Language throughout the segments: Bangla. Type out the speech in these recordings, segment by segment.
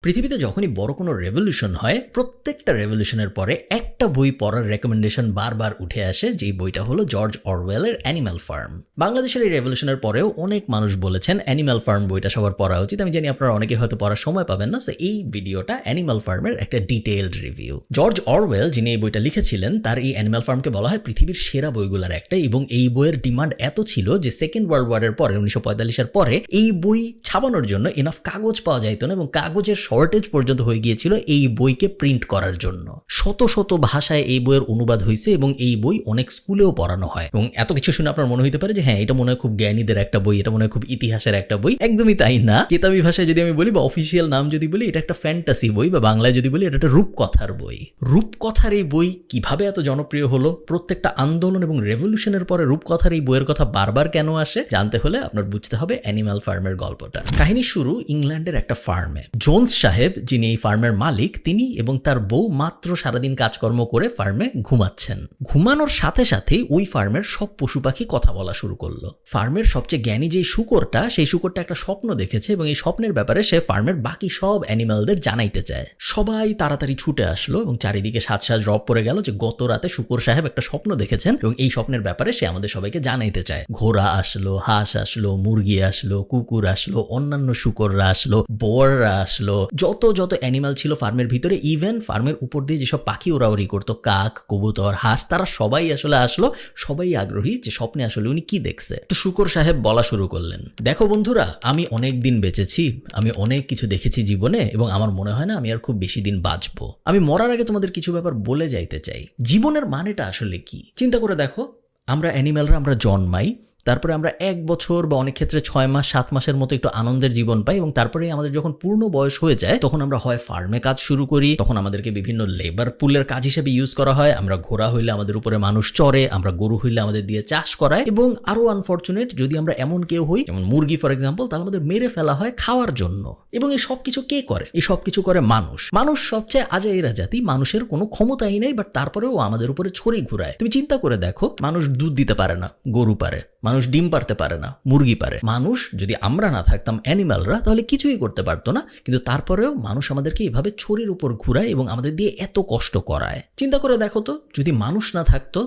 পৃথিবীতে যখনই বড় কোনো রেভলিউশন হয়, প্রত্যেকটা রেভলিউশনের পরে একটা বই পড়ার রেকমেন্ডেশন বারবার উঠে আসে, যেই বইটা হলো জর্জ অরওয়েলের অ্যানিম্যাল ফার্ম। বাংলাদেশের এই রেভলিউশনের পরেও অনেক মানুষ বলেছেন অ্যানিম্যাল ফার্ম বইটা সবার পড়া উচিত। আমি জানি আপনারা অনেকে হয়তো পড়ার সময় পাবেন না, সো এই ভিডিওটা অ্যানিম্যাল ফার্মের একটা ডিটেইলড রিভিউ। জর্জ অরওয়েল যিনি এই বইটা লিখেছিলেন, তার এই অ্যানিম্যাল ফার্মকে বলা হয় পৃথিবীর সেরা বইগুলোর একটা, এবং এই বইয়ের ডিমান্ড এত ছিল যে সেকেন্ড ওয়ার্ল্ড ওয়ারের পরে 1945-এর পরে এই বই ছাপানোর জন্য এনাফ কাগজ পাওয়া যাইত না, এবং কাগজের শর্টেজ পর্যন্ত হয়ে গিয়েছিল এই বইকে প্রিন্ট করার জন্য। শত শত ভাষায় এই বইয়ের অনুবাদ হয়েছে এবং এই বই অনেক স্কুলেও পড়ানো হয়। এবং এত কিছু শুনে আপনার মনে হতে পারে যে হ্যাঁ, এটা মনে হয় খুব জ্ঞানীদের একটা বই, এটা মনে হয় খুব ইতিহাসের একটা বই। একদমই তাই না। কিতাবী ভাষায় যদি আমি বলি বা অফিসিয়াল নাম যদি বলি, এটা একটা ফ্যান্টাসি বই, বা বাংলায় যদি বলি এটা একটা রূপকথার বই। রূপকথার এই বই কিভাবে এত জনপ্রিয় হলো, প্রত্যেকটা আন্দোলন এবং রেভলিউশনের পরে রূপকথার এই বইয়ের কথা বারবার কেন আসে, জানতে হলে আপনার বুঝতে হবে অ্যানিম্যাল ফার্মের গল্পটা। কাহিনী শুরু ইংল্যান্ডের একটা ফার্মে। জোন্স সাহেব যিনি এই ফার্মের মালিক, তিনি এবং তার বউ মাত্র সারাদিন কাজকর্ম করে ফার্মে ঘুমাচ্ছেন। ঘুমানোর সাথে সাথেই ওই ফার্মের সব পশু পাখি কথা বলা শুরু করলো। ফার্মের সবচেয়ে জ্ঞানী যে শুকরটা, সেই শুকরটা একটা স্বপ্ন দেখেছে এবং এই স্বপ্নের ব্যাপারে সে ফার্মের বাকি সব অ্যানিমালদের জানাইতে চায়। সবাই তাড়াতাড়ি ছুটে আসলো এবং চারিদিকে সাজ রব পড়ে গেল যে গত রাতে শুকর সাহেব একটা স্বপ্ন দেখেছেন এবং এই স্বপ্নের ব্যাপারে সে আমাদের সবাইকে জানাইতে চায়। ঘোড়া আসলো, হাঁস আসলো, মুরগি আসলো, কুকুর আসলো, অন্যান্য শুকররা আসলো, বোয়াররা আসলো, যত অ্যানিমাল ছিল ফার্মের ভিতরে, ইভেন ফার্মের উপর দিয়ে যেসব পাখি ওড়াউড়ি করতো, কাক, কবুতর, হাঁস, তারা সবাই আসলে আসলো। সবাই আগ্রহী যে স্বপ্নে আসলে উনি কি দেখছে। তো শুকর সাহেব বলা শুরু করলেন, দেখো বন্ধুরা, আমি অনেক দিন বেঁচেছি, আমি অনেক কিছু দেখেছি জীবনে, এবং আমার মনে হয় না আমি আর খুব বেশি দিন বাঁচবো। আমি মরার আগে তোমাদের কিছু ব্যাপার বলে যাইতে চাই। জীবনের মানেটা আসলে কি চিন্তা করে দেখো। আমরা অ্যানিম্যালরা আমরা জন্মাই, তারপরে আমরা 1 বছর বা অনেক ক্ষেত্রে 6 মাস 7 মাসের মতো একটু আনন্দের জীবন পাই, এবং তারপরে আমাদের যখন পূর্ণ বয়স হয়ে যায় তখন আমরা হয় ফার্মে কাজ শুরু করি, তখন আমাদেরকে বিভিন্ন লেবার পুলের কাজ হিসেবে ইউজ করা হয়। আমরা ঘোড়া হইলে আমাদের উপরে মানুষ চড়ে, আমরা গরু হইলে আমাদের দিয়ে চাষ করায়, এবং আরো আনফরচুনেট যদি আমরা এমন কেউ হই, যেমন মুরগি ফর এক্সাম্পল, তাহলে আমাদের মেরে ফেলা হয় খাওয়ার জন্য। এবং এই সব কিছু কে করে? এই সব কিছু করে মানুষ। মানুষ সবচেয়ে আজাইরা জাতি, মানুষের কোনো ক্ষমতাই নেই, বাট তারপরেও আমাদের উপরে ছড়ি ঘুরায়। তুমি চিন্তা করে দেখো, মানুষ দুধ দিতে পারে না, গরু পারে। মানুষ ডিম পারতে পারে না, মুরগি পারে। মানুষ, যদি আমরা না থাকতাম অ্যানিম্যালরা, তাহলে কিছুই করতে পারতো না, কিন্তু তারপরেও মানুষ আমাদেরকে এভাবে ছড়ির উপর ঘুরায় এবং আমাদের দিয়ে এত কষ্ট করায়। চিন্তা করে দেখো তো, যদি মানুষ না থাকতো,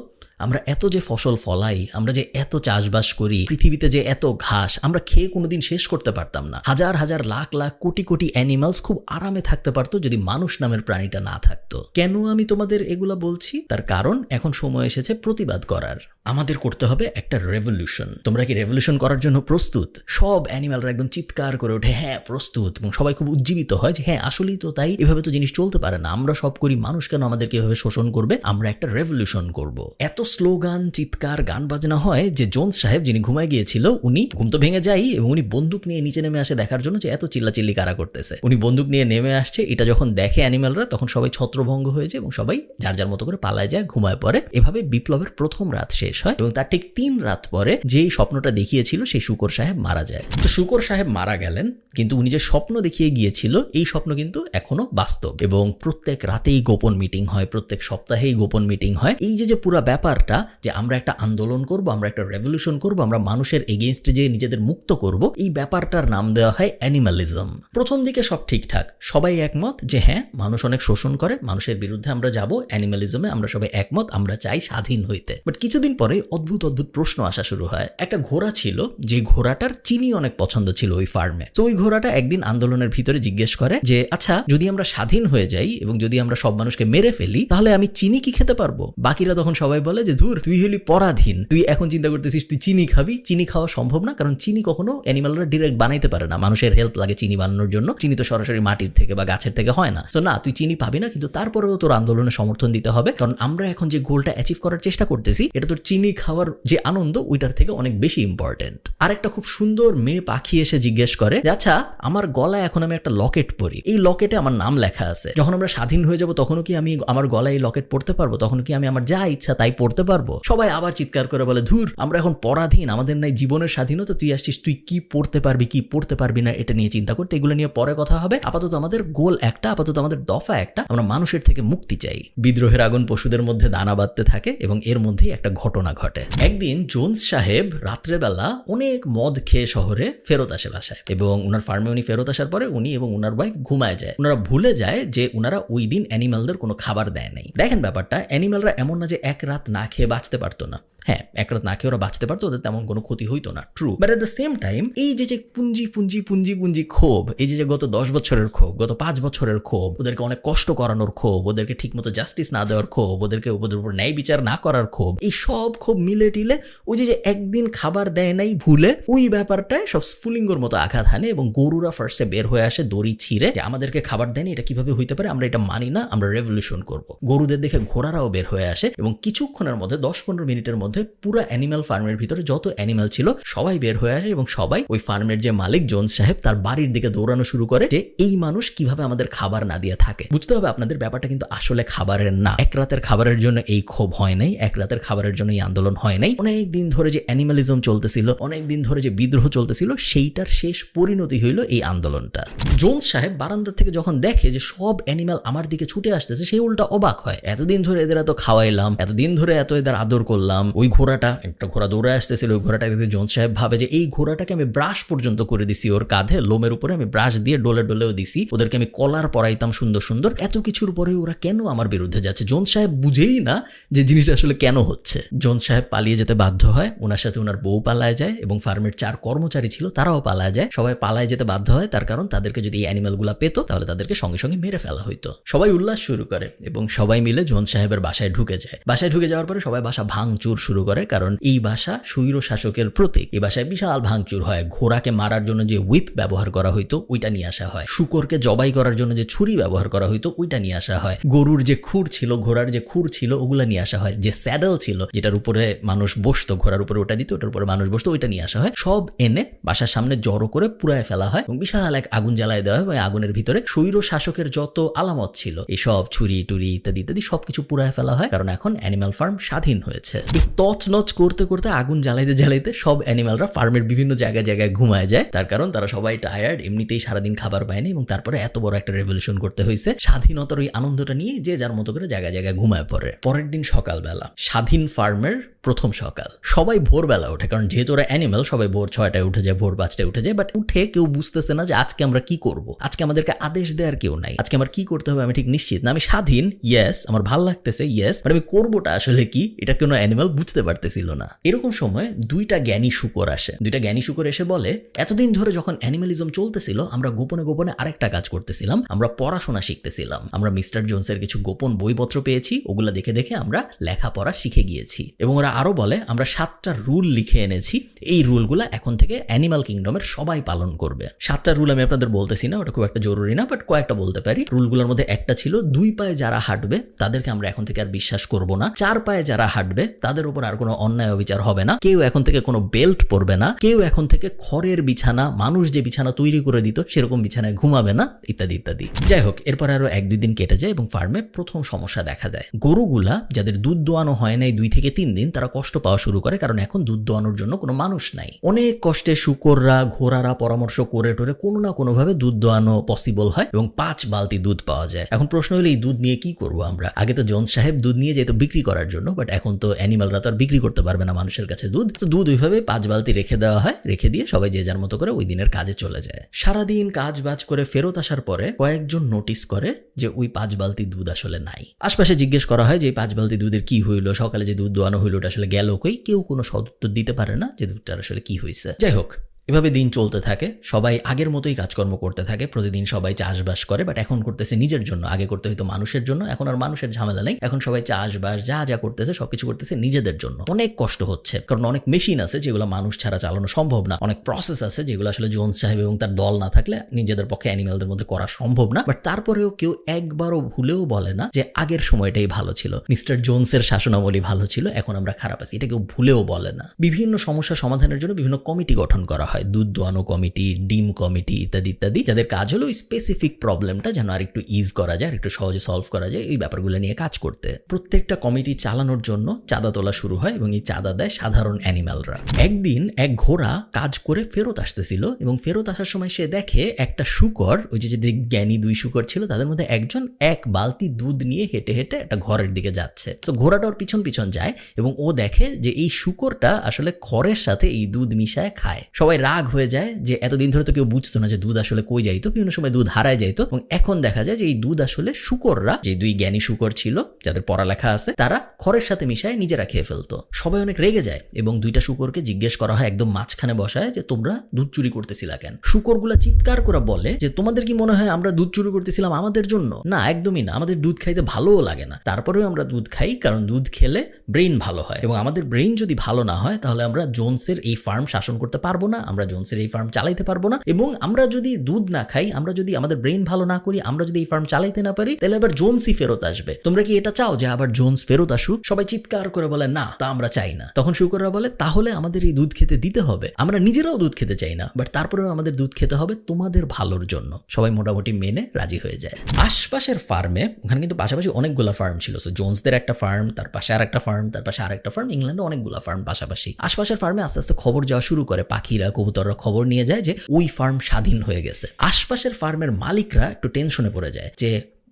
আমরা এত যে ফসল ফলাই, আমরা যে এত চাষবাস করি, পৃথিবীতে যে এত ঘাস, আমরা খেয়ে কোনোদিন শেষ করতে পারতাম না। হাজার হাজার লাখ লাখ কোটি কোটি অ্যানিমালস খুব আরামে থাকতে পারতো যদি মানুষ নামের প্রাণীটা না থাকতো। কেন আমি তোমাদের এগুলা বলছি? তার কারণ এখন সময় এসেছে প্রতিবাদ করার। আমাদের করতে হবে একটা রেভলিউশন। তোমরা কি রেভলিউশন করার জন্য প্রস্তুত? সব অ্যানিমালরা একদম চিৎকার করে ওঠে, হ্যাঁ প্রস্তুত, এবং সবাই খুব উজ্জীবিত হয় যে হ্যাঁ আসলেই তো তাই, এভাবে তো জিনিস চলতে পারে না, আমরা সব করি, মানুষ কেন আমাদেরকে এভাবে শোষণ করবে, আমরা একটা রেভলিউশন করব। এত স্লোগান, চিৎকার, গান বাজনা হয় যে জোন্স সাহেব যিনি ঘুমায় গিয়েছিল, উনি ঘুম তো ভেঙে যায় এবং উনি বন্দুক নিয়ে নিচে নেমে আসে দেখার জন্য যে এত চিল্লাচিল্লি কারা করতেছে। উনি বন্দুক নিয়ে নেমে আসছে, এটা যখন দেখে অ্যানিমালরা, তখন সবাই ছত্রভঙ্গ হয়ে যায় এবং সবাই যার যার মতো করে পালায় যায়, ঘুমায় পড়ে। এভাবে বিপ্লবের প্রথম রাত শেষ হয় এবং তার ঠিক 3 রাত পরে যেই স্বপ্নটা দেখিয়েছিল সেই শুকর সাহেব মারা যায়। তো শুকর সাহেব মারা গেলেন, কিন্তু উনি যে স্বপ্ন দেখিয়ে গিয়েছিল এই স্বপ্ন কিন্তু এখনো বাস্তব, এবং প্রত্যেক রাতেই গোপন মিটিং হয়, প্রত্যেক সপ্তাহেই গোপন মিটিং হয়। এই যে পুরো ব্যাপারটা যে আমরা একটা আন্দোলন করব, আমরা একটা রেভলিউশন করব, আমরা মানুষের এগেইনস্টে যে নিজেদের মুক্ত করব, এই ব্যাপারটার নাম দেওয়া হয় অ্যানিমালিজম। প্রথম দিকে সব ঠিকঠাক, সবাই একমত যে হ্যাঁ মানুষ অনেক শোষণ করে, মানুষের বিরুদ্ধে আমরা যাব, অ্যানিমালিজমে আমরা সবাই একমত, আমরা চাই স্বাধীন হইতে। বাট কিছুদিন পরে অদ্ভুত প্রশ্ন আসা শুরু হয়। একটা ঘোড়া ছিল, যে ঘোড়াটার চিনি অনেক পছন্দ ছিল ওই ফার্মে। তো ওই ঘোড়াটা একদিন আন্দোলনের ভিতরে জিজ্ঞেস করে যে আচ্ছা, যদি আমরা স্বাধীন হয়ে যাই এবং যদি আমরা সব মানুষকে মেরে ফেলি, তাহলে আমি চিনি কি খেতে পারবো? বাকিরা তখন সবাই বলে যে ধুর, তুই হলি পরাধীন, তুই এখন চিন্তা করতেছিস তুই চিনি খাবি। চিনি খাওয়া সম্ভব না, কারণ চিনি কখনো অ্যানিমালরা ডিরেক্ট বানাইতে পারে না, মানুষের হেল্প লাগে চিনি বানানোর জন্য। চিনি তো সরাসরি মাটির থেকে বা গাছের থেকে হয় না। তো না, তুই চিনি পাবি না, কিন্তু তারপরেও তোর আন্দোলনে সমর্থন দিতে হবে, কারণ আমরা এখন যে গোলটা অ্যাচিভ করার চেষ্টা করতেছি, এটা তোর চিনি খাওয়ার যে আনন্দ ওইটার থেকে অনেক বেশি ইম্পর্টেন্ট। আর একটা খুব সুন্দর মেয়ে পাখি এসে জিজ্ঞেস করে আচ্ছা, আমার গলায় এখন আমি একটা লকেট পরি, এই লকেটে আমার নাম লেখা আছে, যখন আমরা স্বাধীন হয়ে যাব তখনও কি আমি আমার গলায় এই লকেট পরতে পারবো? তখন কি আমি আমার যা ইচ্ছা তাই পরতে পড়তে পারবো? সবাই আবার চিৎকার করে বলে, ধুর, আমরা এখন পরাধীন, আমাদের নাই জীবনের স্বাধীনতা, তুই আসছিস তুই কি পড়তে পারবি কি পড়তে পারবি না এটা নিয়ে চিন্তা করতে, এগুলো নিয়ে পরে কথা হবে। আপাতত আমাদের গোল একটা, আপাতত আমাদের দফা একটা, আমরা মানুষের থেকে মুক্তি চাই। বিদ্রোহের আগুন পশুদের মধ্যে দানা বাঁধতে থাকে এবং এর মধ্যেই একটা ঘটনা ঘটে। একদিন জোন্স সাহেব রাত্রেবেলা অনেক মদ খেয়ে শহরে ফেরত আসে বাসায়, এবং উনার ফার্মে উনি ফেরত আসার পরে উনি এবং উনার ওয়াইফ ঘুমায় যায়। ওনারা ভুলে যায় যে উনারা ওই দিন অ্যানিমালদের কোনো খাবার দেয় নাই। দেখেন ব্যাপারটা, অ্যানিমালরা এমন না যে এক রাত না খেয়ে বাঁচতে পারতো না। হ্যাঁ, এক রাত না খেয়ে ওরা বাঁচতে পারতো, ওদের তেমন কোনো ক্ষতি হইতো না, true. But at the same time এই যে পুঞ্জি পুঞ্জি পুঞ্জি পুঞ্জি ক্ষোভ, এই যে গত 10 বছরের ক্ষোভ, গত 5 বছরের ক্ষোভ, ওদেরকে অনেক কষ্ট করানোর ক্ষোভ, ওদেরকে ঠিকমতো জাস্টিস না দেওয়ার ক্ষোভ, ওদের উপর ন্যায় বিচার না করার ক্ষোভ, এই সব ক্ষোভ মিলে টিলে ওই যে একদিন খাবার দেয় নাই ভুলে, ওই ব্যাপারটায় সব স্ফুলিঙ্গর মতো আঘাত হানে এবং গরুরা ফার্স্টে বের হয়ে আসে দড়ি ছিঁড়ে যে আমাদেরকে খাবার দেয়নি, এটা কিভাবে হইতে পারে, আমরা এটা মানি না, আমরা রেভলিউশন করব। গরুদের দেখে ঘোড়ারাও বের হয়ে আসে এবং কিছুক্ষণের মধ্যে 10-15 মিনিটের মধ্যে পুরো অ্যানিমাল ফার্মের ভিতরে যত অ্যানিমাল ছিল সবাই বের হয়ে আসে এবং সবাই ওই ফার্মের যে মালিক জোন্স সাহেব তার বাড়ির দিকে দৌড়ানো শুরু করে যে এই মানুষ কিভাবে আমাদের খাবার না দিয়ে থাকে। বুঝতে হবে আপনাদের, ব্যাপারটা কিন্তু আসলে খাবারের না। এক রাতের খাবারের জন্য এই ক্ষোভ হয় নাই, এক রাতের খাবারের জন্য এই আন্দোলন হয় নাই। অনেক দিন ধরে যে অ্যানিমালিজম চলতেছিল, অনেক দিন ধরে যে বিদ্রোহ চলতেছিল, সেইটার শেষ পরিণতি হইল এই আন্দোলনটা। জোন্স সাহেব বারান্দা থেকে যখন দেখে যে সব অ্যানিমাল আমার দিকে ছুটে আসতেছে, সে উল্টা অবাক হয়। এতদিন ধরে এদের এত খাওয়াইলাম, এতদিন ধরে এত এদের আদর করলাম, ওই ঘোড়াটা, একটা ঘোড়া দৌড়ে আসতেছিল, ওই ঘোড়াটা দেখে জোন্স সাহেব ভাবে যে এই ঘোড়াটাকে আমি ব্রাশ পর্যন্ত করে দিছি, ওর কাঁধে লোমের উপরে আমি ব্রাশ দিয়ে ডলে ডলেও দিছি, ওদেরকে আমি কলার পরাইতাম সুন্দর সুন্দর, এত কিছুর পরে ওরা কেন আমার বিরুদ্ধে যাচ্ছে? জোন্স সাহেব বুঝেই না যে জিনিসটা আসলে কেন হচ্ছে। জোন্স সাহেব পালিয়ে যেতে বাধ্য হয়, ওনার সাথে ওনার বউ পালায় যায় এবং ফার্মের 4 কর্মচারী ছিল তারাও পালায় যায়। সবাই পালায় যেতে বাধ্য হয়, তার কারণ তাদেরকে যদি এই অ্যানিমালগুলা পেত তাহলে তাদেরকে সঙ্গে সঙ্গে মেরে ফেলা হইতো। সবাই উল্লাস শুরু করে এবং সবাই মিলে জোন্স সাহেবের বাসায় ঢুকে যায়। বাসায় ঢুকে যাওয়ার পরে সবাই বাসা ভাঙচুর শুরু করে, কারণ এই বাসা স্বৈর শাসকের প্রতীক। এই বাসায় বিশাল ভাঙচুর হয়। ঘোড়াকে মারার জন্য যে হুইপ ব্যবহার করা হইতো ওইটা নিয়ে আসা হয়, শুকরকে জবাই করার জন্য যে ছুরি ব্যবহার করা হইতো ওইটা নিয়ে আসা হয়, গরুর যে খুর ছিল, ঘোড়ার যে খুর ছিল ওগুলা নিয়ে আসা হয়, যে স্যাডেল ছিল যেটার উপরে মানুষ বসতো, ঘোড়ার উপরে ওটা দিত, ওটার উপরে মানুষ বসতো, ওইটা নিয়ে আসা হয়। সব এনে বাসার সামনে জড়ো করে পুড়ায় ফেলা হয় এবং বিশাল এক আগুন জ্বালায় দেওয়া হয় এবং আগুনের ভিতরে স্বৈর শাসকের যত আলামত ছিল, এই সব ছুরি টুরি ইত্যাদি ইত্যাদি সবকিছু পুড়ায় ফেলা হয়, কারণ এখন অ্যানিমাল ফার্ম স্বাধীন হয়েছে। এই তছনছ করতে করতে আগুন জ্বালাইতে জ্বালাইতে সব অ্যানিমালরা ফার্মের বিভিন্ন জায়গায় জায়গায় ঘুমায় যায়, তার কারণ তারা সবাই টায়ার্ড, এমনিতেই সারাদিন খাবার পায়নি এবং তারপরে এত বড় একটা রেভলিউশন করতে হয়েছে। স্বাধীনতার ওই আনন্দটা নিয়ে যে যার মতো করে জায়গায় জায়গায় ঘুমায় পড়ে। পরের দিন সকালবেলা স্বাধীন ফার্মের প্রথম সকাল, সবাই ভোরবেলা ওঠে, কারণ যেহেতু ওরা অ্যানিমাল সবাই ভোর 6টায় উঠে যায়, ভোর 5টায় উঠে যায়। বাট উঠে কেউ বুঝতেছে না যে আজকে আমরা কি করব, আজকে আমাদেরকে আদেশ দেওয়ার কেউ নাই, আজকে আমার কি করতে হবে আমি ঠিক নিশ্চিত না। আমি স্বাধীন, ইয়েস, আমার ভাল লাগতেছে, ইয়েস, বাট আমি করবোটা আসলে কি এটা কোনো অ্যানিমাল বুঝতে পারতেছিল না। এরকম সময় 2টা জ্ঞানী শুকর আসে। 2টা জ্ঞানী শুকর এসে বলে, এতদিন ধরে যখন অ্যানিমালিজম চলতেছিল আমরা গোপনে গোপনে আরেকটা কাজ করতেছিলাম, আমরা পড়াশোনা শিখতেছিলাম, আমরা মিস্টার জোন্সের কিছু গোপন বইপত্র পেয়েছি, ওগুলা দেখে দেখে আমরা লেখাপড়া শিখে গিয়েছি। এবং ওরা আরো বলে, আমরা 7টা রুল লিখে এনেছি, এই রুলগুলা এখন থেকে অ্যানিমাল কিংডমের সবাই পালন করবে। 7টা রুল আমি আপনাদের বলতেছি না, ওটা খুব একটা জরুরি না, বাট কয়েকটা বলতে পারি। রুলগুলোর মধ্যে একটা ছিল 2 পায়ে যারা হাঁটবে তাদেরকে আমরা এখন থেকে আর বিশ্বাস করব না, 4 পায়ে যারা হাঁটবে তাদের উপর আর কোনো অন্যায় অবিচার হবে না, কেউ এখন থেকে কোনো বেল্ট পরবে না, কেউ এখন থেকে খড়ের বিছানা, মানুষ যে বিছানা তৈরি করে দিত সেরকম বিছানায় ঘুমাবে না, ইত্যাদি ইত্যাদি। যাই হোক, এরপর আরো 1-2 দিন কেটে যায় এবং ফার্মে প্রথম সমস্যা দেখা দেয়। গরুগুলা যাদের দুধ দোয়ানো হয় নাই 2 থেকে 3 দিন, তারা কষ্ট পাওয়া শুরু করে, কারণ এখন দুধ দোয়ানোর জন্য কোনো মানুষ নাই। অনেক কষ্টে শুকররা ঘোড়ারা পরামর্শ করে টোরে কোনো না কোনো ভাবে দুধ দোয়ানো পসিবল হয় এবং 5 বালতি দুধ পাওয়া যায়। এখন প্রশ্ন হলো এই দুধ নিয়ে কি করবো আমরা? আগে তো জোন্স সাহেব দুধ নিয়ে যেত বিক্রি করার জন্য, বাট এখন তো অ্যানিমালরা তো আর বিক্রি করতে পারবে না মানুষের কাছে দুধ। দুধ ওইভাবে 5 বালতি রেখে দেওয়া হয়, রেখে দিয়ে সবাই যে যার মতো করে ওই দিনের কাজে চলে যায়। সারাদিন কাজ বাজ করে ফেরত আসার পরে কয়েকজন নোটিস করে যে ওই 5 বালতি দুধ আসলে নাই। আশপাশে জিজ্ঞেস করা হয় যে এই 5 বালতি দুধের কি হইলো, সকালে যে দুধ দোয়ানো হইলো ওটা আসলে গেল কই? কেউ কোনো সদুত্তর দিতে পারে না যে দুধটার আসলে কি হয়েছে। যাই হোক, এভাবে দিন চলতে থাকে, সবাই আগের মতোই কাজকর্ম করতে থাকে, প্রতিদিন সবাই চাষবাস করে, বাট এখন করতেছে নিজের জন্য। আগে করতে হইতো মানুষের জন্য, এখন আর মানুষের ঝামেলা নেই, এখন সবাই চাষবাস যা যা করতেছে সবকিছু করতেছে নিজেদের জন্য। অনেক কষ্ট হচ্ছে, কারণ অনেক মেশিন আছে যেগুলো মানুষ ছাড়া চালানো সম্ভব না, অনেক প্রসেস আছে যেগুলো আসলে জোন্স সাহেব এবং তার দল না থাকলে নিজেদের পক্ষে অ্যানিমালদের মধ্যে করা সম্ভব না। বাট তারপরেও কেউ একবারও ভুলেও বলে না যে আগের সময়টাই ভালো ছিল, মিস্টার জোন্সের শাসনামলই ভালো ছিল, এখন আমরা খারাপ আছি, এটা কেউ ভুলেও বলে না। বিভিন্ন সমস্যা সমাধানের জন্য বিভিন্ন কমিটি গঠন করা হয়। হয়, দুধ দোয়ানো কমিটি, ডিম কমিটি ইত্যাদি ইত্যাদি, যাদের কাজ হলো স্পেসিফিক প্রবলেমটা যেন আরেকটু ইজ করা যায়, একটু সহজে সলভ করা যায়, এই ব্যাপারগুলো নিয়ে কাজ করতে। প্রত্যেকটা কমিটি চালানোর জন্য চাঁদা তোলা শুরু হয় এবং এই চাঁদা দেয় সাধারণ অ্যানিম্যালরা। একদিন এক ঘোড়া কাজ করে ফেরত আসতেছিল এবং ফেরত আসার সময় সে দেখে একটা শূকর, ওই যে জ্ঞানী 2 শূকর ছিল তাদের মধ্যে একজন এক বালতি দুধ নিয়ে হেঁটে হেঁটে একটা ঘরের দিকে যাচ্ছে। তো ঘোড়াটা ওর পিছন পিছন যায় এবং ও দেখে যে এই শূকরটা আসলে খড়ের সাথে এই দুধ মিশায় খায়। সবাই রাগ হয়ে যায় যে এতদিন ধরে তো কেউ বুঝতো না যে দুধ আসলে কই যাইতো, বিভিন্ন সময় দুধ হারায় যাইতো, এবং এখন দেখা যায় যে এই দুধ আসলে শূকররা, যে 2 জ্ঞানী শূকর ছিল যাদের পড়ালেখা আছে, তারা খড়ের সাথে মিশায় নিজেরা খেয়ে ফেলতো। সবাই অনেক রেগে যায় এবং 2টা শূকরকে জিজ্ঞেস করা হয় একদম মাঝখানে বসায় যে তোমরা দুধ চুরি করতেছিলা কেন? শূকরগুলা চিৎকার করে বলে যে তোমাদের কি মনে হয় আমরা দুধ চুরি করতেছিলাম আমাদের জন্য? না, একদমই না, আমাদের দুধ খাইতে ভালোও লাগে না, তারপরেও আমরা দুধ খাই কারণ দুধ খেলে ব্রেইন ভালো হয়, এবং আমাদের ব্রেইন যদি ভালো না হয় তাহলে আমরা জোনসের এই ফার্ম শাসন করতে পারবো না, আমরা জোনসের এই ফার্ম চালাইতে পারবো না, এবং আমরা যদি দুধ না খাই, আমরা যদি আমাদের ব্রেইন ভালো না করি, আমরা যদি এই ফার্ম চালাইতে না পারি, তাহলে আবার জোনসই ফেরত আসবে। তোমরা কি এটা চাও যে আবার জোনস ফেরত আসুক? সবাই চিৎকার করে বলে না, তা আমরা চাই না। তখন শূকররা বলে তাহলে আমাদের এই দুধ খেতে দিতে হবে, আমরা নিজেরাও দুধ খেতে চাই না, বাট তারপরেও আমাদের দুধ খেতে হবে তোমাদের ভালোর জন্য। সবাই মোটামুটি মেনে রাজি হয়ে যায়। আশপাশের ফার্মে, ওখানে কিন্তু পাশাপাশি অনেকগুলো ফার্ম ছিল, সো জোনসদের একটা ফার্ম, তার পাশে আর একটা ফার্ম, তার পাশে আর একটা ফার্ম, ইংল্যান্ডে অনেকগুলো ফার্ম পাশাপাশি। আশপাশের ফার্মে আস্তে আস্তে খবর যাওয়া শুরু করে, পাখিরা কবুতররা খবর নিয়ে যায় যে ওই ফার্ম স্বাধীন হয়ে গেছে। আশপাশের ফার্মের মালিকরা একটু টেনশনে পড়ে যায় যে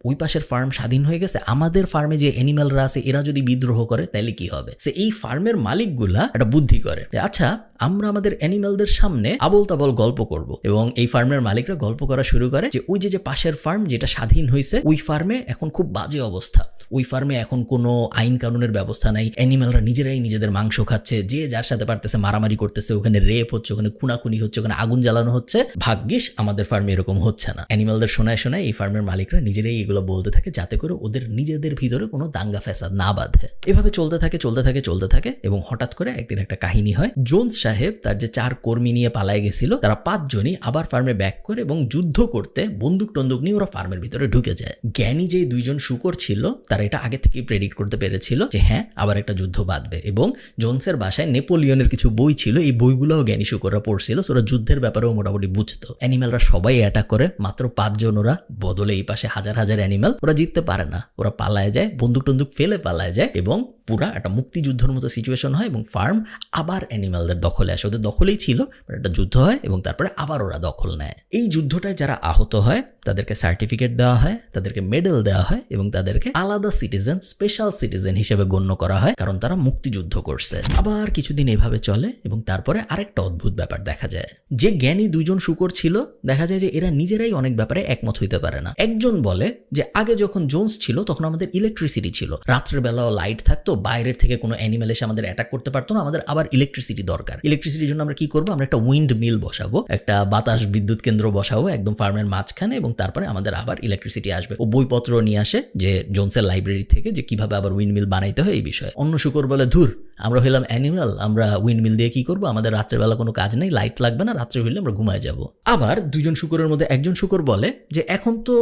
ওই পাশের ফার্ম স্বাধীন হয়ে গেছে, আমাদের ফার্মে যে অ্যানিম্যালরা আছে এরা যদি বিদ্রোহ করে তাহলে কি হবে? সে এই ফার্মের মালিকগুলা একটা বুদ্ধি করে, আচ্ছা আমরা আমাদের অ্যানিম্যালদের সামনে আবল তাবল গল্প করব, এবং এই ফার্মের মালিকরা গল্প করা শুরু করে যে ওই যে পাশের ফার্ম যেটা স্বাধীন হয়েছে ওই ফার্মে এখন খুব বাজে অবস্থা, ওই ফার্মে এখন কোনো আইন কানুনের ব্যবস্থা নাই, অ্যানিম্যালরা নিজেরাই নিজেদের মাংস খাচ্ছে, যে যার সাথে পারতেছে মারামারি করতেছে, ওখানে রেপ হচ্ছে, ওখানে খুনাখুনি হচ্ছে, ওখানে আগুন জ্বালানো হচ্ছে। ভাগ্যিস আমাদের ফার্মে এরকম হচ্ছে না। অ্যানিম্যালদের শোনায় শোনায় এই ফার্মের মালিকরা নিজেরাই এগুলো বলতে থাকে যাতে করে ওদের নিজেদের ভিতরে কোনো দাঙ্গা ফ্যাসাদ না বাঁধে। এভাবে চলতে থাকে এবং হঠাৎ করে একদিন একটা কাহিনী হয়। জোনস সাহেব তার যে 4 কর্মী নিয়ে পালায় গেছিল, তারা 5 জনই আবার ফার্মে ব্যাক করে এবং যুদ্ধ করতে বন্দুক টন্দুক নিয়ে ওরা ফার্মের ভিতরে ঢুকে যায়। জ্ঞানী যে 2 জন শূকর ছিল তারা এটা আগে থেকে প্রেডিক্ট করতে পেরেছিল যে হ্যাঁ আবার একটা যুদ্ধ বাঁধবে, এবং জোনসের বাসায় নেপোলিয়নের কিছু বই ছিল, এই বইগুলোও জ্ঞানী শূকররা পড়ছিল, ওরা যুদ্ধের ব্যাপারেও মোটামুটি বুঝতো। অ্যানিম্যালরা সবাই অ্যাটাক করে, মাত্র 5 জন ওরা, বদলে এই পাশে হাজার হাজার অ্যানিম্যাল। ওরা জিততে পারে না, ওরা পালায় যায়, বন্দুক টন্দুক ফেলে পালায় যায়, এবং পুরা একটা মুক্তিযুদ্ধের মতো সিচুয়েশন হয় এবং ফার্ম আবার অ্যানিম্যালদের দখলে আসে। ওদের দখলেই ছিল, একটা যুদ্ধ হয় এবং তারপরে আবার ওরা দখল নেয়। এই যুদ্ধটায় যারা আহত হয় তাদেরকে সার্টিফিকেট দেওয়া হয়, তাদেরকে মেডেল দেওয়া হয় এবং তাদেরকে আলাদা সিটিজেন, স্পেশাল সিটিজেন হিসেবে গণ্য করা হয়, কারণ তারা মুক্তিযুদ্ধ করছে। আবার কিছুদিন এভাবে চলে এবং তারপরে আরেকটা অদ্ভুত ব্যাপার দেখা যায়। যে জ্ঞানী 2 জন শূকর ছিল, দেখা যায় যে এরা নিজেরাই অনেক ব্যাপারে একমত হইতে পারে না। একজন বলে যে আগে যখন জোনস ছিল তখন আমাদের ইলেকট্রিসিটি ছিল, রাত্রের বেলাও লাইট থাকতো, বাইরের থেকে কোনো অ্যানিমেল এসে আমাদের অ্যাটাক করতে পারতো না, আমাদের আবার ইলেকট্রিসিটি দরকার। ইলেকট্রিসিটির জন্য আমরা কি করবো? আমরা একটা উইন্ড মিল বসাবো, একটা বাতাস বিদ্যুৎ কেন্দ্র বসাবো একদম ফার্মের মাঝখানে, এবং তারপরে আমাদের আবার ইলেকট্রিসিটি আসবে। ও বইপত্র নিয়ে আসে যে জোনসের লাইব্রেরি থেকে, যে কিভাবে আবার উইন্ড মিল বানাইতে হয় এই বিষয়ে। অন্য শূকর বলে ধুর, আমরা হইলাম অ্যানিমেল, আমরা উইন্ড মিল দিয়ে কি করবো? আমাদের রাত্রের বেলা কোনো কাজ নেই, লাইট লাগবে না, রাত্রে হইলে আমরা ঘুমায় যাবো। আবার 2 জন শূকরের মধ্যে একজন শূকর বলে যে এখন তো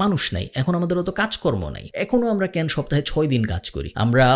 মানুষ নাই, এখন আমাদের অত কাজকর্ম নাই, এখনো আমরা কেন সপ্তাহে 6 দিন কাজ করি? আমরা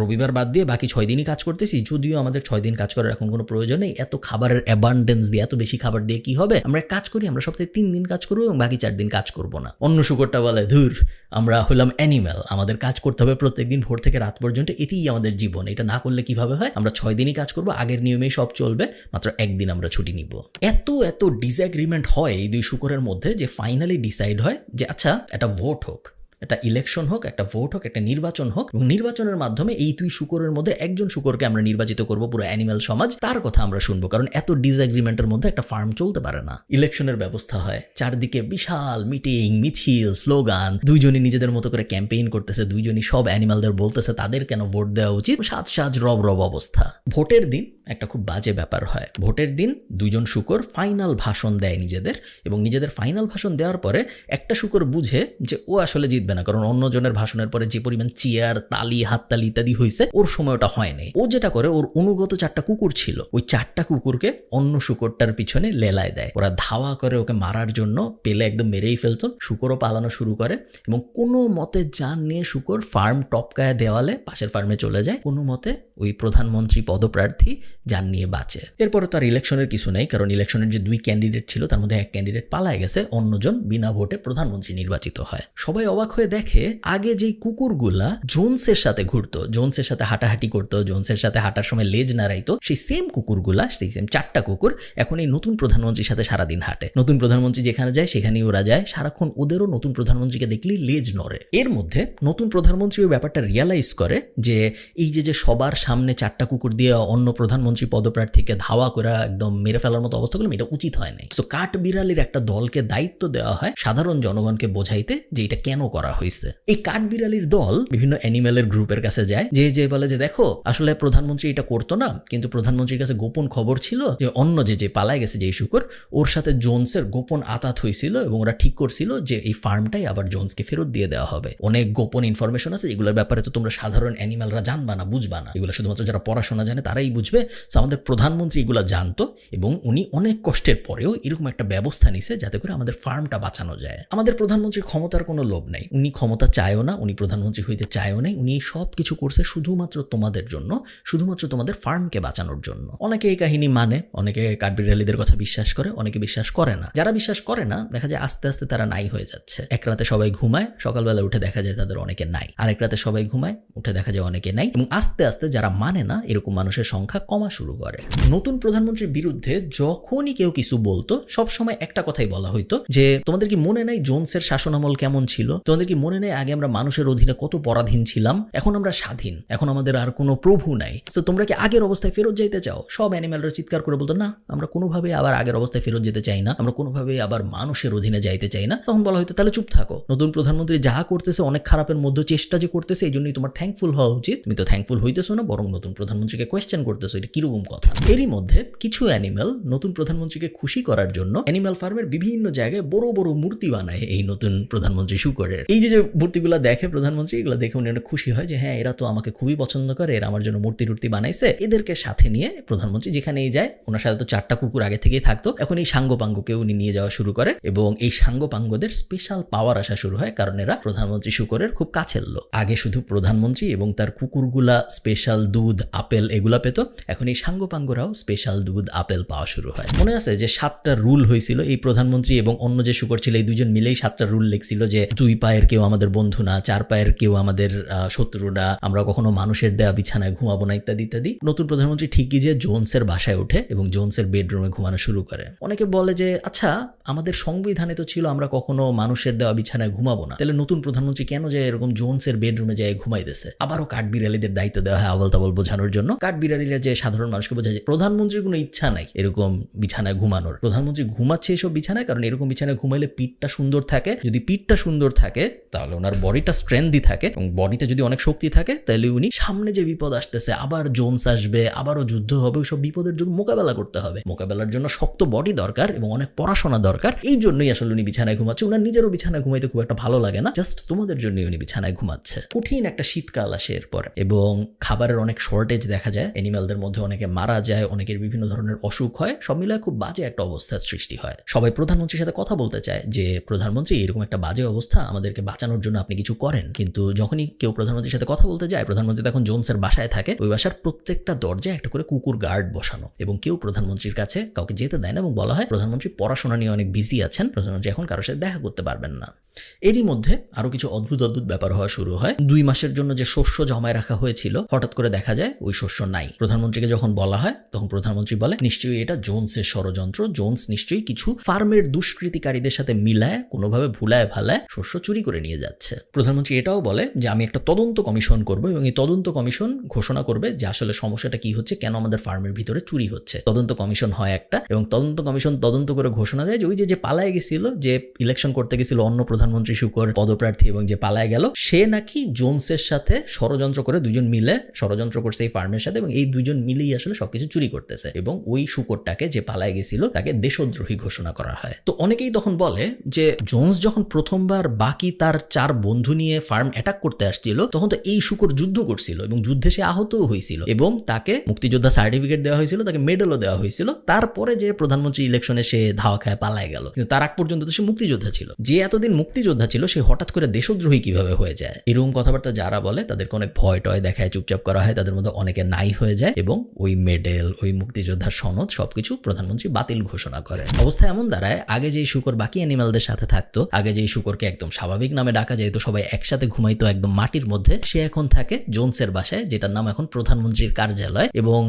রবিবার বাদ দিয়ে বাকি 6 দিনই কাজ করতেছি, যদিও আমাদের 6 দিন কাজ করার এখন কোনো প্রয়োজন নেই, এত খাবারের অ্যাবান্ডেন্স দিয়ে, এত বেশি খাবার দিয়ে কি হবে? আমরা কাজ করি, আমরা সপ্তাহে 3 দিন কাজ করবো এবং বাকি 4 দিন কাজ করবো না। অন্য শূকরটা বলে ধুর, আমরা হলাম অ্যানিম্যাল, আমাদের কাজ করতে হবে প্রত্যেকদিন ভোর থেকে রাত পর্যন্ত, এটাই আমাদের জীবন, এটা না করলে কিভাবে হয়? আমরা 6 দিনই কাজ করবো, আগের নিয়মেই সব চলবে, মাত্র একদিন আমরা ছুটি নিব। এত ডিসএগ্রিমেন্ট হয় এই 2 শূকরের মধ্যে যে ফাইনালি ডিসাইড হয় যে আচ্ছা একটা ভোট হোক, একটা ইলেকশন হোক, একটা ভোট হোক, একটা নির্বাচন হোক, এবং নির্বাচনের মাধ্যমে এই 2 শূকরের মধ্যে একজন শূকরকে আমরা নির্বাচিত করব, পুরো অ্যানিম্যাল সমাজ তার কথা আমরা শুনবো, কারণ এত ডিসএগ্রিমেন্টের মধ্যে একটা ফার্ম চলতে পারে না। ইলেকশনের ব্যবস্থা হয়, চারদিকে বিশাল মিটিং, মিছিল, স্লোগান, 2 জনই নিজেদের মতো করে ক্যাম্পেইন করতেছে, 2 জনই সব অ্যানিম্যালদের বলতেছে তাদের কেন ভোট দেওয়া উচিত, সাজ রব অবস্থা। ভোটের দিন একটা খুব বাজে ব্যাপার হয়। ভোটের দিন 2 জন শূকর ফাইনাল ভাষণ দেয় নিজেদের, এবং নিজেদের ফাইনাল ভাষণ দেওয়ার পরে একটা শূকর বুঝে যে ও আসলে জিতবে জিতবে না, কারণ অন্যজনের ভাষণের পরে যে পরিমাণ চেয়ার, তালি, হাততালি ইত্যাদি হয়েছে, ওর সময় ওটা হয় নাই। ও যেটা করে, ওর অনুগত 4টা কুকুর ছিল, ওই 4টা কুকুরকে অন্য শুকরটার পিছনে লেলায় দেয়। ওরা ধাওয়া করে ওকে মারার জন্য, পেলে একদম মেরেই ফেলতো। শুকরও পালানো শুরু করে এবং কোনো মতে জান নিয়ে শুকর ফার্ম টপকায় দেওয়ালে পাশের ফার্মে চলে যায়। কোনো মতে ওই প্রধানমন্ত্রী পদপ্রার্থী জান নিয়ে বাঁচে। এরপরে তো আর ইলেকশনের কিছু নেই, কারণ ইলেকশনের যে 2 ক্যান্ডিডেট ছিল তার মধ্যে এক ক্যান্ডিডেট পালায় গেছে, অন্যজন বিনা ভোটে প্রধানমন্ত্রী নির্বাচিত হয়। সবাই অবাক হয়ে দেখে, আগে যেই কুকুরগুলা জোনসের সাথে ঘুরতো, জোনসের সাথে হাঁটাহাঁটি করতো, জোনসের সাথে হাঁটার সময় লেজ নাড়াইতো, সেই সেম কুকুরগুলা, সেই সেম 4টা কুকুর এখন এই নতুন প্রধানমন্ত্রীর সাথে সারাদিন হাঁটে। নতুন প্রধানমন্ত্রী যেখানে যায় সেখানেই ওরা যায়, সারাক্ষণ ওদেরও নতুন প্রধানমন্ত্রীকে দেখলেই লেজ নড়ে। এর মধ্যে নতুন প্রধানমন্ত্রী ওই ব্যাপারটা রিয়ালাইজ করে যে এই যে সবার সামনে 4টা কুকুর দিয়ে অন্য প্রধানমন্ত্রী পদপ্রার্থীকে ধাওয়া করে একদম মেরে ফেলার মতো অবস্থা করলাম, এটা উচিত হয় নাই। সো কাঠবিড়ালির একটা দলকে দায়িত্ব দেওয়া হয় সাধারণ জনগণকে বোঝাইতে যে এটা কেন করা হয়েছে। এই কাঠবিড়ালির দল বিভিন্ন অ্যানিমেলের গ্রুপের কাছে যায়, যে বলে যে দেখো, আসলে প্রধানমন্ত্রী এটা করতো না, কিন্তু প্রধানমন্ত্রীর কাছে গোপন খবর ছিল যে অন্য যে পালায় গেছে যেই শুকর, ওর সাথে জোনসের গোপন আতাত হয়েছিল এবং ওরা ঠিক করছিল যে এই ফার্মটাই আবার জোনসকে ফেরত দিয়ে দেওয়া হবে। অনেক গোপন ইনফরমেশন আছে, এগুলোর ব্যাপারে তো তোমরা সাধারণ অ্যানিমেলরা জানবা না, বুঝবা না, এগুলো শুধুমাত্র যারা পড়াশোনা জানে তারাই বুঝবে। আমাদের প্রধানমন্ত্রী এগুলো জানতো এবং উনি অনেক কষ্টের পরেও এরকম একটা ব্যবস্থা নিছে যাতে করে আমাদের ফার্মটা বাঁচানো যায়। আমাদের প্রধানমন্ত্রীর ক্ষমতার কোনো লোভ নাই, উনি ক্ষমতা চায়ও না, উনি প্রধানমন্ত্রী হইতে চায়ও নাই, উনি সব কিছু করছে শুধুমাত্র তোমাদের জন্য, শুধুমাত্র তোমাদের ফার্মকে বাঁচানোর জন্য। অনেকে এই কাহিনী মানে, অনেকে কাঠবিড়ালিদের কথা বিশ্বাস করে, অনেকে বিশ্বাস করে না। যারা বিশ্বাস করে না, দেখা যায় আস্তে আস্তে তারা নাই হয়ে যাচ্ছে। এক রাতে সবাই ঘুমায়, সকালবেলা উঠে দেখা যায় তাদের অনেকে নাই, আরেক রাতে সবাই ঘুমায়, উঠে দেখা যায় অনেকে নাই, এবং আস্তে আস্তে যারা মানে না এরকম মানুষের সংখ্যা কমা শুরু করে। নতুন প্রধানমন্ত্রীর বিরুদ্ধে যখনই কেউ কিছু বলতো, সবসময় একটা কথাই বলা হইতো যে তোমাদের কি মনে নাই জোনসের শাসনামল কেমন ছিল? তোমাদের কি মনে নেই আগে আমরা মানুষের অধীনে কত পরাধীন ছিলাম? এখন আমরা স্বাধীন, এখন আমাদের আর কোনো প্রভু নাই। তো তোমরা কি আগের অবস্থায় ফেরত যাইতে চাও? সব অ্যানিমেলরা চিৎকার করে বলতো, না, আমরা কোনোভাবে আবার আগের অবস্থায় ফেরত যেতে চাই না, আমরা কোনোভাবে আবার মানুষের অধীনে যাইতে চাই না। তখন বলা হয়তো তাহলে চুপ থাকো, নতুন প্রধানমন্ত্রী যা করতেছে অনেক খারাপের মধ্যে চেষ্টা যে করতেছে, এই জন্যই তোমার থ্যাঙ্কফুল হওয়া উচিত। তুমি তো থ্যাঙ্কফুল হইতেছো না, বরং নতুন প্রধানমন্ত্রীকে কোয়েশ্চেন করতেছো, এটা কিরকম কথা? এরই মধ্যে কিছু অ্যানিমেল নতুন প্রধানমন্ত্রীকে খুশি করার জন্য অ্যানিমেল ফার্মের বিভিন্ন জায়গায় বড় বড় মূর্তি বানায় এই নতুন প্রধানমন্ত্রী শুকরের। এই যে মূর্তিগুলো দেখে প্রধানমন্ত্রী, এগুলো দেখে উনি অনেক খুশি হয় যে হ্যাঁ, এরা তো আমাকে খুবই পছন্দ করে, এরা আমার জন্য মূর্তি টুর্তি বানাইছে। এদেরকে সাথে নিয়ে প্রধানমন্ত্রী যেখানেই যায়, ওনার সাথে তো 4টা কুকুর আগে থেকেই থাকতো, এখন এই সাঙ্গপাঙ্গকে উনি নিয়ে যাওয়া শুরু করে এবং এই সাঙ্গপাঙ্গদের স্পেশাল পাওয়ার আসা শুরু হয়, কারণ এরা প্রধানমন্ত্রী শুকরের খুব কাছের লোক। আগে শুধু প্রধানমন্ত্রী এবং তার কুকুরগুলা স্পেশাল দুধ, আপেল এগুলা পেত, এখন এই সাঙ্গপাঙ্গরাও স্পেশাল দুধ, আপেল পাওয়া শুরু হয়। মনে আছে যে 7টা রুল হয়েছিল, এই প্রধানমন্ত্রী এবং অন্য যে শুকর ছিল এই দুজন মিলেই 7টা রুল লিখছিল যে 2 পায়ের কেউ আমাদের বন্ধু না, 4 পায়ের কেউ আমাদের শত্রু না, আমরা কখনো মানুষের দেয়া বিছানায় ঘুমাবো না, ইত্যাদি ইত্যাদি। নতুন প্রধানমন্ত্রী ঠিকই যে জোনসের বাসায় ওঠে এবং জোনসের বেডরুমে ঘুমানো শুরু করে। অনেকে বলে যে আচ্ছা, আমাদের সংবিধানে তো ছিল আমরা কখনো মানুষের দেওয়া বিছানায় ঘুমাবো না, তাহলে নতুন প্রধানমন্ত্রী কেন যায় এরকম জোনসের বেডরুমে যায় ঘুমাইতেছে? আবারও কাঠবিড়ালিদের দায়িত্ব দেওয়া হয় আবল তাবল বোঝানোর জন্য। কাঠবিড়ালিরা যে সাধারণ মানুষকে বোঝায় যে প্রধানমন্ত্রীর কোনো ইচ্ছা নাই এরকম বিছানায় ঘুমানোর, প্রধানমন্ত্রী ঘুমাচ্ছে এসব বিছানায় কারণ এরকম বিছানায় ঘুমাইলে পিঠটা সুন্দর থাকে, যদি পিঠটা সুন্দর থাকে তাহলে ওনার বডিটা স্ট্রেংথই থাকে, এবং বডিতে যদি অনেক শক্তি থাকে তাহলে উনি সামনে যে বিপদ আসতেছে, আবার জোনস আসবে, আবারও যুদ্ধ হবে, ওইসব বিপদের জন্য মোকাবেলা করতে হবে। মোকাবেলার জন্য শক্ত বডি দরকার এবং অনেক পড়াশোনা দরকার। এই জন্যই আসলে উনি বিছানায় ঘুমাচ্ছে। ওনার নিজেরও বিছানায় ঘুমাইতে খুব একটা ভালো লাগে না, জাস্ট তোমাদের জন্যই উনি বিছানায় ঘুমাচ্ছে। কঠিন একটা শীতকাল আসে এরপর এবং খাবারের অনেক শর্টেজ দেখা যায়, অ্যানিমেলদের মধ্যে অনেকে মারা যায়, অনেকের বিভিন্ন ধরনের অসুখ হয়, সব মিলায় খুব বাজে একটা অবস্থার সৃষ্টি হয়। সবাই প্রধানমন্ত্রীর সাথে কথা বলতে চায় যে প্রধানমন্ত্রী এরকম একটা বাজে অবস্থা, আমাদেরকে বাঁচানোর জন্য আপনি কিছু করেন। কিন্তু যখনই কেউ প্রধানমন্ত্রীর সাথে কথা বলতে যায়, প্রধানমন্ত্রী তখন জোনসের বাসায় থাকে, ওই বাসার প্রত্যেকটা দরজায় একটা করে কুকুর গার্ড বসানো, এবং কেউ প্রধানমন্ত্রীর কাছে কাউকে যেতে দেয় না এবং বলা হয় প্রধানমন্ত্রী পড়াশোনা নিয়ে অনেক বিজি আছেন, প্রধানমন্ত্রী এখন কারোর সাথে দেখা করতে পারবেন না। এরই মধ্যে আরো কিছু অদ্ভুত অদ্ভুত ব্যাপার হওয়া শুরু হয়। 2 মাসের জন্য যে শস্য জমায় রাখা হয়েছিল, হঠাৎ করে দেখা যায় ওই শস্য নাই। প্রধানমন্ত্রীকে যখন বলা হয় তখন প্রধানমন্ত্রী বলে নিশ্চয়ই এটা জোনসের ষড়যন্ত্র, জোনস নিশ্চয়ই কিছু ফার্মের দুষ্কৃতিকারীদের সাথে মিলায় কোনোভাবে ভুলায় ভালায় শস্য চুরি করে নিয়ে যাচ্ছে। প্রধানমন্ত্রী এটাও বলে যে আমি একটা তদন্ত কমিশন করব এবং এই তদন্ত কমিশন ঘোষণা করবে যে আসলে সমস্যাটা কি হচ্ছে, কেন আমাদের ফার্মের ভিতরে চুরি হচ্ছে। তদন্ত কমিশন হয় একটা, এবং তদন্ত কমিশন তদন্ত করে ঘোষণা দেয় যে ওই যে পালায় গেছিল, যে ইলেকশন করতে গেছিল অন্য প্রধানমন্ত্রী শুকর পদপ্রার্থী এবং যে পালায় গেল, সে নাকি জোনসের সাথে ষড়যন্ত্র করে, দুজন মিলে ষড়যন্ত্র করছে এই ফার্মের সাথে, এবং এই দুজন মিলেই আসলে সবকিছু চুরি করতেছে, এবং ওই শুকরটাকে যে পালায় গেছিল তাকে দেশদ্রোহী ঘোষণা করা হয়। তো অনেকেই তখন বলে যে জোনস যখন প্রথমবার বাকি তার 4 বন্ধু নিয়ে ফার্ম অ্যাটাক করতে আসছিল তখন তো এই শুকর যুদ্ধ করছিল এবং যুদ্ধে সে আহতও হয়েছিল এবং তাকে মুক্তিযোদ্ধা সার্টিফিকেট দেওয়া হয়েছিল, তাকে মেডেলও দেওয়া হয়েছিল। তারপরে যে প্রধানমন্ত্রী ইলেকশনে সে ধাওয়া খায় পালায় গেল, কিন্তু তার আগ পর্যন্ত তো সে মুক্তিযোদ্ধা ছিল। যে এতদিন মুক্তিযোদ্ধা ছিল সে হঠাৎ করে দেশদ্রোহী কিভাবে হয়ে যায়? এরকম কথাবার্তা যারা বলে তাদেরকে অনেক ভয় টয় দেখায়, চুপচাপ করা হয়, তাদের মধ্যে অনেকে নাই হয়ে যায় এবং ওই মেডেল, ওই মুক্তিযোদ্ধার সনদ সবকিছু প্রধানমন্ত্রী বাতিল ঘোষণা করে। অবস্থা এমন দাঁড়ায়, আগে যেই শুকর বাকি অ্যানিমালদের সাথে থাকতো, আগে যেই শুকরকে একদম স্বাভাবিক নামে ডাকা যেত, সবাই একসাথে ঘুমাইতো একদম মাটির মধ্যে, সে এখন থাকে জোনসের বাসায়, যেটার নাম এখন প্রধানমন্ত্রীর কার্যালয়। এবং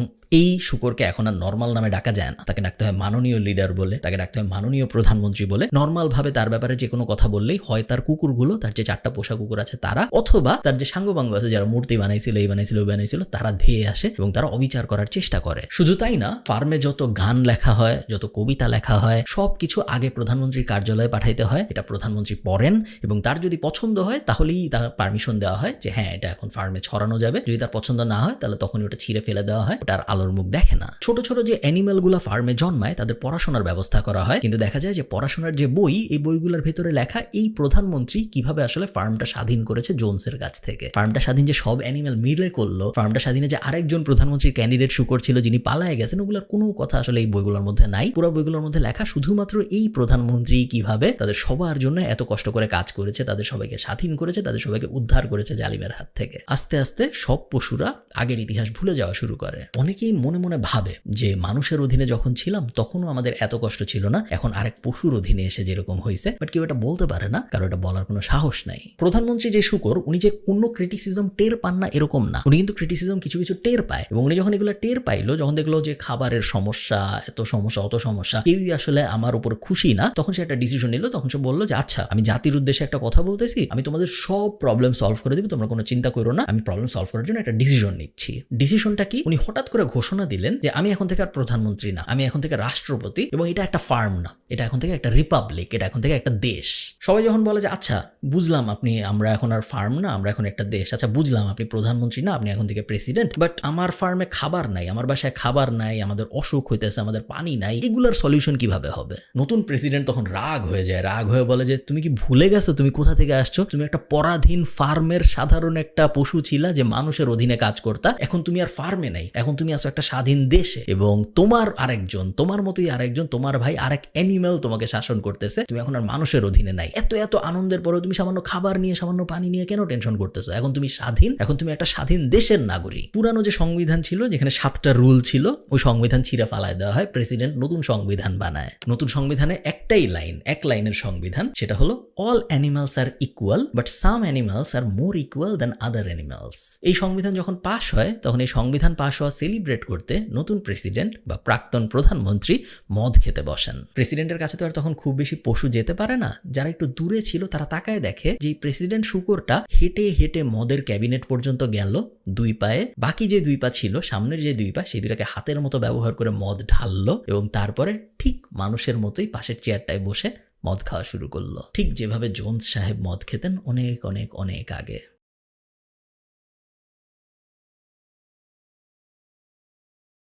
এই শুকরকে এখন আর নর্মাল নামে ডাকা যায় না, তাকে ডাকতে হয় মাননীয় লিডার বলে, তাকে ডাকতে হয় মাননীয় প্রধানমন্ত্রী বলে। নর্মাল ভাবে তার ব্যাপারে যে কোনো কথা বললেই হয় তার কুকুরগুলো, তার যে 4টা পোষা কুকুর আছে তারা, অথবা তার যে সাঙ্গপাঙ্গ আছে যারা মূর্তি বানাইছিল, এই বানাইছিল, ওই বানাইছিল, তারা ধেয়ে আসে এবং তারা অবিচার করার চেষ্টা করে। শুধু তাই না, ফার্মে যত গান লেখা হয়, যত কবিতা লেখা হয়, সবকিছু আগে প্রধানমন্ত্রীর কার্যালয়ে পাঠাইতে হয়। এটা প্রধানমন্ত্রী পড়েন এবং তার যদি পছন্দ হয় তাহলেই তার পারমিশন দেওয়া হয় যে হ্যাঁ এটা এখন ফার্মে ছড়ানো যাবে। যদি তার পছন্দ না হয় তাহলে তখনই ওটা ছিঁড়ে ফেলে দেওয়া হয়, ওটার আলোর মুখ দেখে না। ছোট ছোট যে অ্যানিমেলগুলো ফার্মে জন্মায় তাদের পড়াশোনার ব্যবস্থা করা হয়, কিন্তু দেখা যায় যে পড়াশোনার যে বই, এই বইগুলোর ভেতরে লেখা এই প্রধানমন্ত্রী কিভাবে আসলে ফার্মটা স্বাধীন করেছে জোনসের কাছ থেকে। ফার্মটা স্বাধীন যে সব অ্যানিমেল মিলে করলো, ফার্মটা স্বাধীনে যে আরেকজন প্রধানমন্ত্রীর ক্যান্ডিডেট শুকর ছিল যিনি পালায় গেছেন, ওগুলোর কোনো কথা আসলে এই বইগুলোর মধ্যে নাই। পুরো বইগুলোর মধ্যে লেখা শুধুমাত্র এই প্রধানমন্ত্রী কিভাবে তাদের সবার জন্য এত কষ্ট করে কাজ করেছে, তাদের সবাইকে স্বাধীন করেছে, তাদের সবাইকে উদ্ধার করেছে জালিমের হাত থেকে। আস্তে আস্তে সব পশুরা আগের ইতিহাস ভুলে যাওয়া শুরু করে। অনেকেই মনে মনে ভাবে যে মানুষের অধীনে যখন ছিলাম তখনও আমাদের এত কষ্ট ছিল না, এখন আরেক পশুর অধীনে এসে যেরকম হয়েছে। বাট কেউ এটা বলতে পারে না, কারণ এটা বলার কোনো সাহস নাই। প্রধানমন্ত্রী যে শুকর, উনি যে কোনো ক্রিটিসিজম টের পান না এরকম না, উনি কিন্তু ক্রিটিসিজম কিছু কিছু টের পায়। এবং উনি যখন এগুলো টের পাইলো, যখন দেখলো যে খাবারের সমস্যা, এত সমস্যা, অত সমস্যা, কেউই আসলে আমার উপর খুশি না, তখন সে একটা ডিসিশন নিল। তখন সে বললো যে আচ্ছা, আমি জাতির উদ্দেশ্যে একটা কথা বলতেছি, আমি তোমাদের সব প্রবলেম সলভ করে দেবো, তোমরা কোনো চিন্তা করো না, আমি প্রবলেম সলভ করার জন্য একটা ডিসিশন নিচ্ছি। ডিসিশনটা কি? উনি হঠাৎ করে ঘোষণা দিলেন যে আমি এখন থেকে আর প্রধানমন্ত্রী না, আমি এখন থেকে রাষ্ট্রপতি, এবং এটা একটা ফার্ম না, এটা এখন থেকে একটা রিপাবলিক, এটা এখন থেকে একটা দেশ। সবাই যখন বলে যে আচ্ছা বুঝলাম আপনি, আমরা এখন আর ফার্ম না, আমরা এখন একটা দেশ, আচ্ছা বুঝলাম আপনি প্রধানমন্ত্রী না, আপনি এখন থেকে প্রেসিডেন্ট, বাট আমার ফার্মে খাবার নাই, আমার বাসায় খাবার নাই, আমাদের অসুখ হইতেছে, আমাদের পানি নাই, এগুলোর সলিউশন কিভাবে হবে? নতুন প্রেসিডেন্ট তখন রাগ হয়ে যায়, রাগ হয়ে বলে যে তুমি কি ভুলে গেছো তুমি কোথা থেকে আসছো? তুমি একটা পরাধীন ফার্মের সাধারণ একটা পশু ছিলা যে মানুষের অধীনে কাজ করতা, এখন তুমি আর ফার্মে নাই, এখন তুমি আসো একটা স্বাধীন দেশে, এবং তোমার আরেকজন, তোমার মতোই আরেকজন, তোমার ভাই আরেক অ্যানিমেল তোমাকে শাসন করতেছে, তুমি এখন আর মানুষের অধীনে নাই। এত এত আনন্দের পরেও তুমি সামান্য খাবার নিয়ে, সামান্য পানি নিয়ে কেন টেনশন করতেছো? এখন তুমি স্বাধীন, এখন তুমি একটা স্বাধীন দেশের নাগরিক। পুরানো যে সংবিধান ছিল, যেখানে 7টা রুল ছিল, ওই সংবিধান ছিঁড়ে ফালায় দেওয়া হয়, প্রেসিডেন্ট নতুন সংবিধান বানায়। নতুন সংবিধানে একটাই লাইন, এক লাইনের সংবিধান, সেটা হলো all animals are equal but some animals are more equal than other animals. এই সংবিধান যখন পাশ হয়, তখন এই সংবিধান পাশ হওয়া সেলিব্রেট করতে নতুন প্রেসিডেন্ট বা প্রাক্তন প্রধানমন্ত্রী মদ খেতে বসেন। প্রেসিডেন্টের কাছে তো আর তখন খুব বেশি পশু যেতে পারে না, যারা একটু দূরে ছিল তারা তাকায় দেখে যে প্রেসিডেন্ট শুকরটা হেঁটে হেঁটে মদের ক্যাবিনেট পর্যন্ত গেল 2 পায়ে, বাকি যে 2 পা ছিল, সামনের যে 2 পা, সেই 2টাকে হাতের মতো ব্যবহার করে মদ ঢাললো এবং তারপরে ঠিক মানুষের মতোই পাশের চেয়ারটায় বসে মদ খাওয়া শুরু করলো, ঠিক যেভাবে জোনস সাহেব মদ খেতেন অনেক অনেক অনেক আগে।